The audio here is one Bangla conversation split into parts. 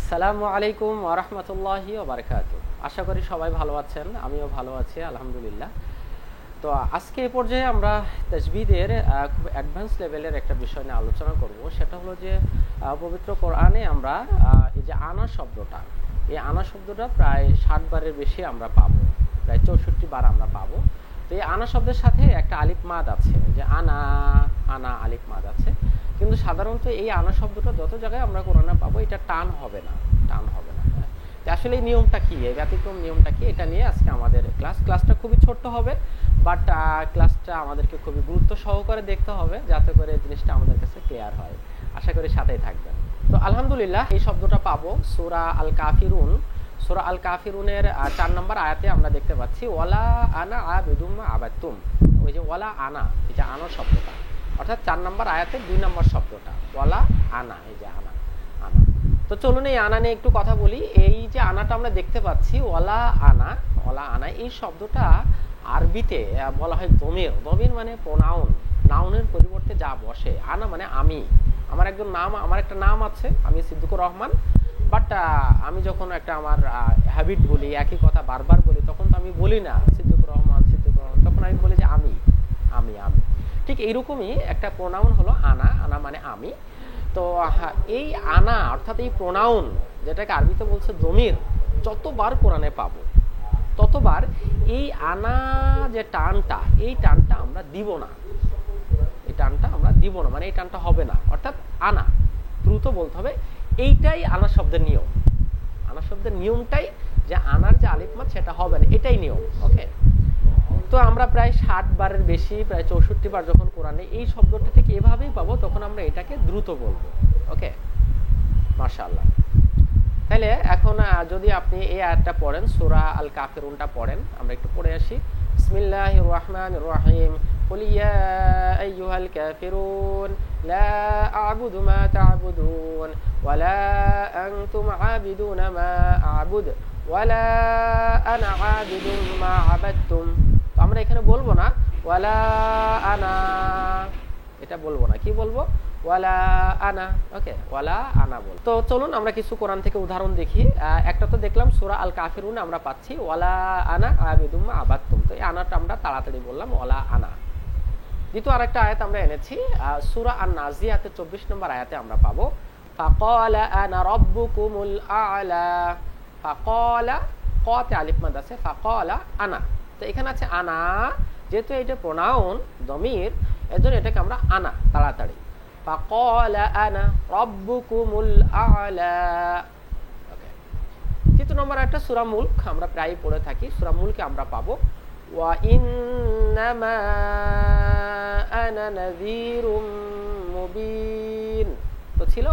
আসসালামু আলাইকুম ওয়া রাহমাতুল্লাহি ওয়া বারাকাতুহু। আশা করি সবাই ভালো আছেন, আমিও ভালো আছি আলহামদুলিল্লাহ। তো আজকে এই পর্যায়ে আমরা তাজবিদের খুব অ্যাডভান্স লেভেলের একটা বিষয় নিয়ে আলোচনা করব। সেটা হলো যে পবিত্র কোরআনে আমরা এই যে আনা শব্দটা, এই আনা শব্দটা প্রায় 60 বারের বেশি আমরা পাবো, প্রায় 64 বার আমরা পাবো। তো এই আনা শব্দের সাথে একটা আলিফ মাদ আছে, যে আনা আনা আলিফ মাদ আছে। কিন্তু সাধারণত এই আনা শব্দটা যত জায়গায় আমরা কোরআনে পাবো, এটা টান হবে না, টান হবে না। তো আসলে এই নিয়মটা কি, এই ব্যতিক্রম নিয়মটা কি, এটা নিয়ে আজকে আমাদের ক্লাসটা খুবই ছোট্ট হবে, বাট ক্লাসটা আমাদেরকে খুবই গুরুত্ব সহকারে দেখতে হবে, যাতে করে জিনিসটা আমাদের কাছে ক্লিয়ার হয়। আশা করি সাথেই থাকবেন। তো আলহামদুলিল্লাহ, এই শব্দটা পাবো সূরা আল কাফিরুন। সূরা আল কাফিরুনের 4 নম্বর আয়াতে আমরা দেখতে পাচ্ছি ওয়ালা আনা আবিদুম মা আবাদতুম। ওই যে ওয়ালা আনা, এই যে আনা শব্দটা, অর্থাৎ 4 নম্বর আয়াতের 2 নম্বর শব্দটা ওয়ালা আনা, এই যে আনা আনা। তো চলুন এই আনা নিয়ে একটু কথা বলি। এই যে আনাটা আমরা দেখতে পাচ্ছি ওয়ালা আনা, ওয়ালা আনা, এই শব্দটা আরবিতে বলা হয় দমির। দমির মানে প্রোনাউন, নাউনের পরিবর্তে যা বসে। আনা মানে আমি, আমার একটা নাম আছে, আমি সিদ্দিকুর রহমান। বাট আমি যখন একটা আমার হ্যাবিট বলি, একই কথা বারবার বলি, তখন তো আমি বলি না সিদ্দিকুর রহমান, তখন আমি বলি যে আমি আমি আমি। ঠিক এইরকমই একটা প্রোনাউন হলো আনা, আনা মানে আমি। তো এই আনা অর্থাৎ এই প্রোনাউন, যেটাকে আরবিতে বলছে দমির, যতবার কোরআনে পাবো ততবার এই আনা যে টানটা, এই টানটা আমরা দিব না, এই টানটা আমরা দিব না, মানে এই টানটা হবে না। অর্থাৎ আনা দ্রুত বলতে হবে, এইটাই আনা শব্দের নিয়ম। আনা শব্দের নিয়মটাই যে আনার যে আলিফ মাদ সেটা হবে না, এটাই নিয়ম। ওকে, তো আমরা প্রায় 60 বারের বেশি, প্রায় 64 বার যখন কোরআনে এই শব্দটা থেকে এভাবেই পাবো, তখন আমরা এটাকে দ্রুত বলবো। ওকে, মাশাআল্লাহ। তাহলে এখন যদি আপনি এই আয়াতটা পড়েন, সূরা আল কাফিরুনটা পড়েন, আমরা একটু পড়ে আসি। বিসমিল্লাহির রাহমানির রাহিম। কুল ইয়া আইয়ুহাল কাফিরুন লা আ'বুদু মা তা'বুদুন ওয়া লা আনতুম আ'বিদুনা মা আ'বুদু ওয়া লা আনা আ'বিদুম মা আবাদতুম। তো আমরা এখানে বলবো না ওয়ালা আনা, এটা বলবো না, কি বলবো? ওয়ালা আনা। ওকে, ওয়ালা আনা বল। তো চলুন আমরা কিছু কোরআন থেকে উদাহরণ দেখি। একটা তো দেখলাম সূরা আল কাফিরুন, আমরা পাচ্ছি ওয়ালা আনা আবিদুম মা আবাদতুম। তো এই আনাটা আমরা তাড়াতাড়ি বললাম, ওয়ালা আনা। দ্বিতীয় আরেকটা আয়াত আমরা এনেছি সূরা আন-নাজিয়াতের 24 নম্বর আয়াতে আমরা পাবো ফাকালা আনা রাব্বুকুমুল আ'লা। ফাকালা, কতে আলিফ মাদ আছে, ফাকালা আনা। তো এখানে আছে আনা, যেহেতু এটা প্রোনাউন দমির, এজন্য এটাকে আমরা আনা তাড়াতাড়ি। ফাকালা আনা রাব্বুকুমুল আ'লা। ওকে, তৃতীয় নম্বর একটা সূরা মুলক, আমরা প্রায় পড়ে থাকি। সূরা মুলকে আমরা পাবো ওয়া ইন্নামা আনা নাযীরুম মুবিন। তো ছিল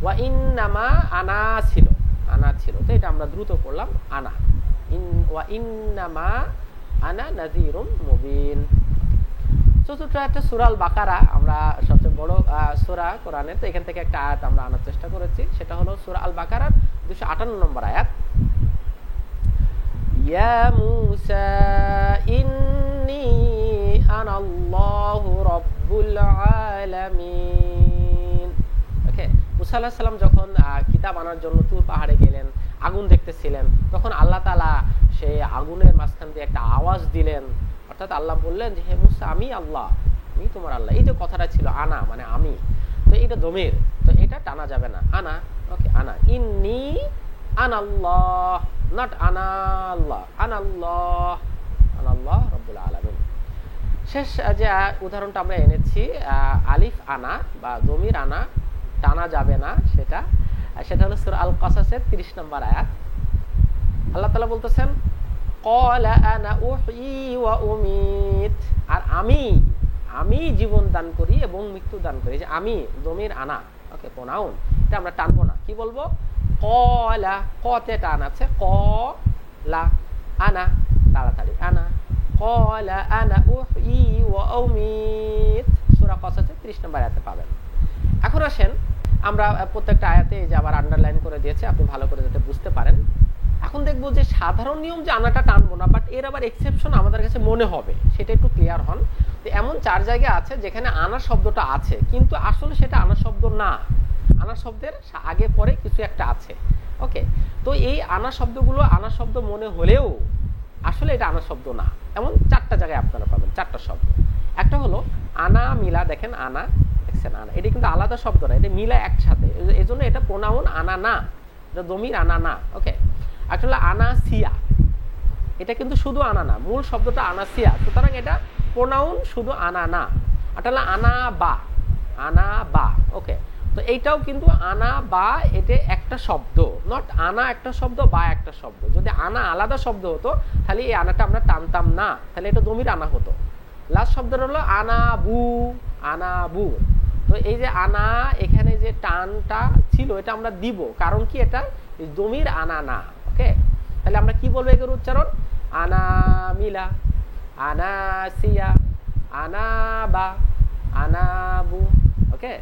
ওয়া ইন্নামা, আনা ছিল, আনা ছিল। তো এটা আমরা দ্রুত পড়লাম আনা, ওয়া ইন্নামা আনা নাযীরুম মুবিন। চতুর্থ একটা সূরা আল বাকারা, আমরা সবচেয়ে বড় সূরা কোরআনের। তো এখান থেকে একটা আয়াত আমরা আনার চেষ্টা করেছি, সেটা হলো সূরা আল বাকারার 258 নম্বর আয়াত। ইয়া মূসা ইন্নী আনাল্লাহু রাব্বুল আলামিন। ওকে, মূসা আলাইহিস সালাম যখন কিতাব আনার জন্য তুর পাহাড়ে গেলেন, আগুন দেখতেছিলেন, তখন আল্লাহ তাআলা সেই আগুনের মাঝখান দিয়ে একটা আওয়াজ দিলেন। অর্থাৎ আল্লাহ বললেন যে হে মূসা, আমি আল্লাহ, আমি তোমার আল্লাহ। এই যে কথাটা ছিল আনা মানে আমি, তো এটা দমির, তো এটা টানা যাবে না, আনা। ওকে, আনা, ইন্নী আনাল্লাহ, নট আনা আল্লাহ, আনাল্লাহ, আনাল্লাহ রাব্বুল আলামিন। শেষ যে উদাহরণটা আমরা এনেছি আলিফ আনা বা দমির আনা, টানা যাবে না, সেটা হলো সূরা আল কাসাসের 30 নম্বর আয়াত। আল্লাহ তাআলা বলতেছেন ক্বালা আনা উহয়ি ওয়া উমীত। আর আমি জীবন দান করি এবং মৃত্যু দান করি। যে আমি দমির আনা, ওকে, প্রোনাউন, এটা আমরা টানবো না, কি বলবো? ক্বালা, কতে টান আছে, ক্বালা আনা, তাড়াতাড়ি আনা। ক্বালা আনা উহয়ি ওয়া উমীত, সূরা কাসাসের 30 নম্বর আয়াতে পাবেন। এখন আসেন আমরা প্রত্যেকটা আয়াতে যে আবার আন্ডারলাইন করে দিয়েছে, আপনি ভালো করে যাতে বুঝতে পারেন। এখন দেখবো যে সাধারণ নিয়ম যে আনাটা টানবো না, বাট এর আবার এক্সেপশন আমাদের কাছে মনে হবে, সেটা একটু ক্লিয়ার হন। তো এমন 4 জায়গা আছে যেখানে আনা শব্দটা আছে, কিন্তু আসলে সেটা আনা শব্দ না, আনা শব্দের আগে পরে কিছু একটা আছে। ওকে, তো এই আনা শব্দগুলো আনা শব্দ মনে হলেও আসলে এটা আনা শব্দ না। এমন 4টা জায়গায় আপনারা পাবেন 4টা শব্দ। একটা হলো আনা মিলা, দেখেন আনা, দেখছেন আনা, এটা কিন্তু আলাদা শব্দ না, এটা মিলা একসাথে, এই জন্য এটা প্রোনাউন আনা না, এটা দমির আনা না। ওকে, একটা হলো আনা সিয়া, এটা কিন্তু শুধু আনা না, মূল শব্দটা আনা সিয়া, সুতরাং এটা প্রোনাউন শুধু আনা না। এটা হলো আনা বা, আনা বা। ওকে, তো এইটাও কিন্তু আনা বা, এটা একটা শব্দ, নট আনা একটা শব্দ বা একটা শব্দ। যদি আনা আলাদা শব্দ হতো তাহলে এই আনাটা আমরা টানতাম না, তাহলে এটা দমির আনা হতো। লাস্ট শব্দটা হলো আনা বু, আনা বু। তো এই যে আনা, এখানে যে টানটা ছিল এটা আমরা দিব, কারণ কি এটা দমির আনা না। ওকে, তাহলে আমরা কি বলবো এর উচ্চারণ? আনা মিলা, আনা সিয়া, আনা বা, আনা বু। ওকে,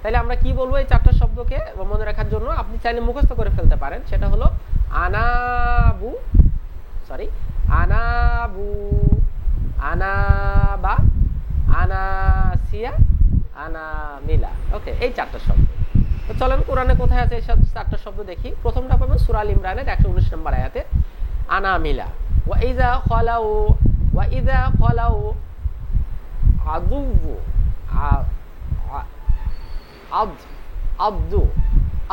তাহলে আমরা কি বলবো এই 4টা শব্দকে মনে রাখার জন্য? আপনি চাইলে মুখস্থ করে ফেলতে পারেন। সেটা হলো আনাবু, সরি, আনাবু, আনাবা, আনাসিয়া, আনামিলা। ওকে, এই 4টা শব্দ। তো চলেন কোরআনে কোথায় আছে এই 4টা শব্দ দেখি। প্রথমটা পাবেন সূরা আল ইমরানের 119 নম্বর আয়াতে, আনামিলা। ওয়া ইযা খালাউ, ওয়া ইযা খালাউ আদুবু, আদু,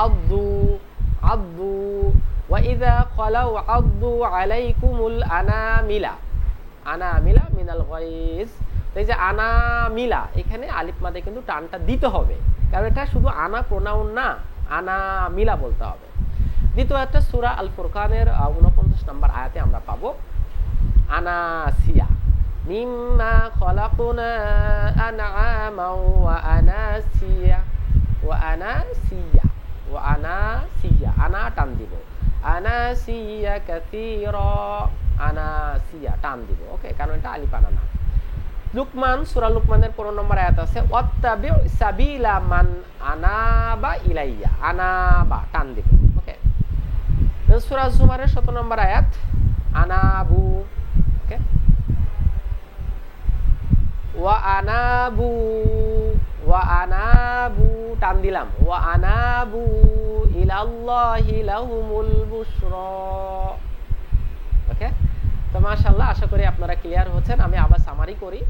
আদু, আদু, ওয়া ইযা খালাউ আদু আলাইকুমুল আনামিলা, আনামিলা মিনাল গায়জ। এই যে আনামিলা, এখানে আলিফ মাদে কিন্তু টানটা দিতে হবে, কারণ এটা শুধু আনা প্রোনাউন না, আনামিলা বলতে হবে। দ্বিতীয় একটা সূরা আল ফুরকানের 49 নম্বর আয়াতে আমরা পাবো আনাসিয়া, মিম্মা খলাকনা আনআমা ওয়া আনাসিয়া, ওয়া আনাসিয়া, ওয়া আনাসিয়া, আনা টান দিব, আনাসিয়া কাসীরা, আনাসিয়া টান দিব। ওকে, কারণ এটা আলিফ আনা না। লুকমান, সূরা লুকমানের 15 নম্বর আয়াত আছে, ওয়াত্তাবি সাবিলা মান আনাবা ইলাইয়া, আনাবা টান দিব। ওকে, সূরা জুমারের 17 নম্বর আয়াত, আনাবু। ওকে, ওয়া আনাবু, ওয়া আনাবু টান দিলাম, ওয়া আনাবু ইলাল্লাহি লাহুমুল বুশরা। ওকে, তো মাশাআল্লাহ, আশা করি আপনারা ক্লিয়ার হচ্ছেন। আমি আবার সামারি করি।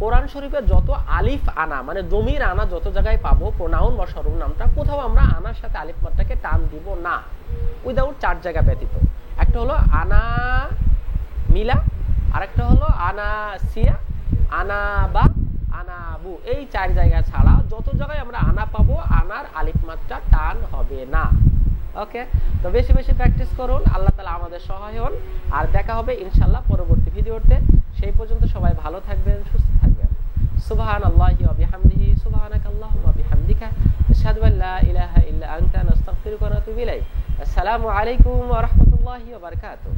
কোরআন শরীফে যত আলিফ আনা মানে দমির আনা যত জায়গায় পাবো, প্রোনাউন বা সর্বনামটা, কোথাও আমরা আনার সাথে আলিফ মাত্রাকে টান দিব না, উইদাউট 4 জায়গা ব্যতীত। একটা হলো আনা মিলা, আরেকটা হলো আনা সিয়া, আনা বা, আনাবু। এই 4 জায়গা ছাড়া যত জায়গায় আমরা আনা পাবো, আনার আলিফ মাত্রা টান হবে না। ওকে, তো বেশি বেশি প্র্যাকটিস করুন, আল্লাহ তাআলা আমাদের সহায় হন। আর দেখা হবে ইনশাআল্লাহ পরবর্তী ভিডিওতে। সেই পর্যন্ত সবাই ভালো থাকবেন, সুস্থ থাকবেন। সুবহানাল্লাহি ওয়া বিহামদিহি, সুবহানাকাল্লাহুম্মা বিহামদিকা, আশহাদু আল্লা ইলাহা ইল্লা আনতা, নাস্তাগফিরুকা ওয়া নাতুবু ইলাইক। আসসালামু আলাইকুম ওয়া রাহমাতুল্লাহি ওয়া বারাকাতুহু।